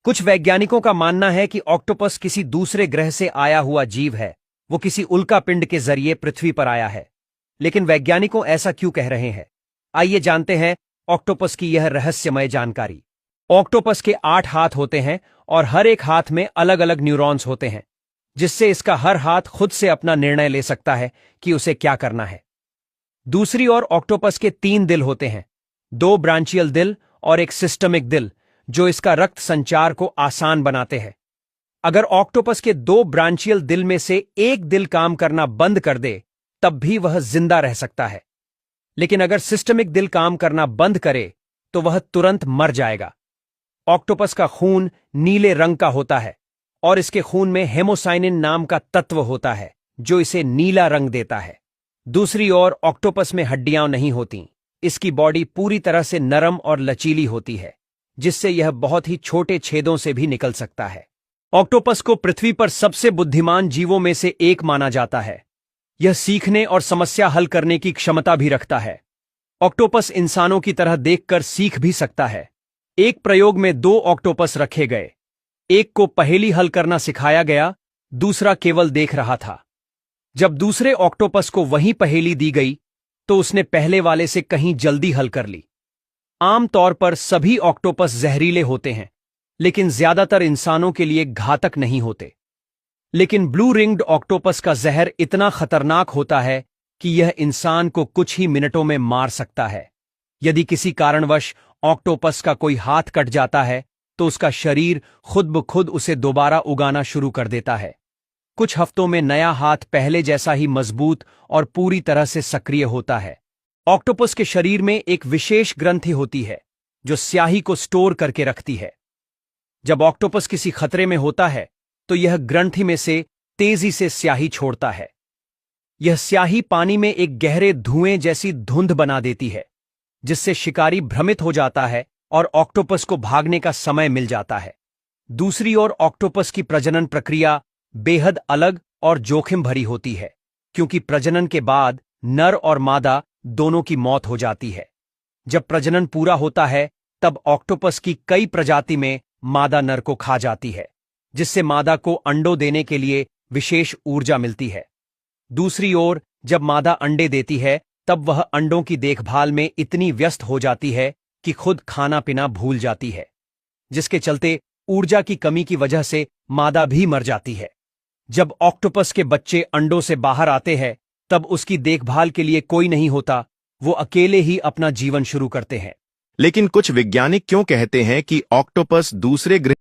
कुछ वैज्ञानिकों का मानना है कि ऑक्टोपस किसी दूसरे ग्रह से आया हुआ जीव है। वो किसी उल्का पिंड के जरिए पृथ्वी पर आया है। लेकिन वैज्ञानिकों ऐसा क्यों कह रहे हैं? आइए जानते हैं ऑक्टोपस की यह रहस्यमय जानकारी। ऑक्टोपस के 8 हाथ होते हैं और हर एक हाथ में अलग अलग न्यूरॉन्स होते हैं, जिससे इसका हर हाथ खुद से अपना निर्णय ले सकता है कि उसे क्या करना है। दूसरी ओर ऑक्टोपस के 3 दिल होते हैं, 2 ब्रांचियल दिल और एक सिस्टमिक दिल, जो इसका रक्त संचार को आसान बनाते हैं। अगर ऑक्टोपस के 2 ब्रांचियल दिल में से एक दिल काम करना बंद कर दे, तब भी वह जिंदा रह सकता है। लेकिन अगर सिस्टमिक दिल काम करना बंद करे, तो वह तुरंत मर जाएगा। ऑक्टोपस का खून नीले रंग का होता है और इसके खून में हेमोसाइनिन नाम का तत्व होता है, जो इसे नीला रंग देता है। दूसरी ओर ऑक्टोपस में हड्डियां नहीं होती। इसकी बॉडी पूरी तरह से नरम और लचीली होती है, जिससे यह बहुत ही छोटे छेदों से भी निकल सकता है। ऑक्टोपस को पृथ्वी पर सबसे बुद्धिमान जीवों में से एक माना जाता है। यह सीखने और समस्या हल करने की क्षमता भी रखता है। ऑक्टोपस इंसानों की तरह देखकर सीख भी सकता है। एक प्रयोग में 2 ऑक्टोपस रखे गए। एक को पहेली हल करना सिखाया गया, दूसरा केवल देख रहा था। जब दूसरे ऑक्टोपस को वही पहेली दी गई, तो उसने पहले वाले से कहीं जल्दी हल कर ली। आमतौर पर सभी ऑक्टोपस जहरीले होते हैं, लेकिन ज्यादातर इंसानों के लिए घातक नहीं होते। लेकिन ब्लू रिंग्ड ऑक्टोपस का जहर इतना खतरनाक होता है कि यह इंसान को कुछ ही मिनटों में मार सकता है। यदि किसी कारणवश ऑक्टोपस का कोई हाथ कट जाता है, तो उसका शरीर खुद ब खुद उसे दोबारा उगाना शुरू कर देता है। कुछ हफ्तों में नया हाथ पहले जैसा ही मजबूत और पूरी तरह से सक्रिय होता है। ऑक्टोपस के शरीर में एक विशेष ग्रंथि होती है, जो स्याही को स्टोर करके रखती है। जब ऑक्टोपस किसी खतरे में होता है, तो यह ग्रंथि में से तेजी से स्याही छोड़ता है। यह स्याही पानी में एक गहरे धुएं जैसी धुंध बना देती है, जिससे शिकारी भ्रमित हो जाता है और ऑक्टोपस को भागने का समय मिल जाता है। दूसरी ओर ऑक्टोपस की प्रजनन प्रक्रिया बेहद अलग और जोखिम भरी होती है, क्योंकि प्रजनन के बाद नर और मादा दोनों की मौत हो जाती है। जब प्रजनन पूरा होता है, तब ऑक्टोपस की कई प्रजाति में मादा नर को खा जाती है, जिससे मादा को अंडों देने के लिए विशेष ऊर्जा मिलती है। दूसरी ओर जब मादा अंडे देती है, तब वह अंडों की देखभाल में इतनी व्यस्त हो जाती है कि खुद खाना पीना भूल जाती है, जिसके चलते ऊर्जा की कमी की वजह से मादा भी मर जाती है। जब ऑक्टोपस के बच्चे अंडों से बाहर आते हैं, तब उसकी देखभाल के लिए कोई नहीं होता। वो अकेले ही अपना जीवन शुरू करते हैं। लेकिन कुछ वैज्ञानिक क्यों कहते हैं कि ऑक्टोपस दूसरे ग्रह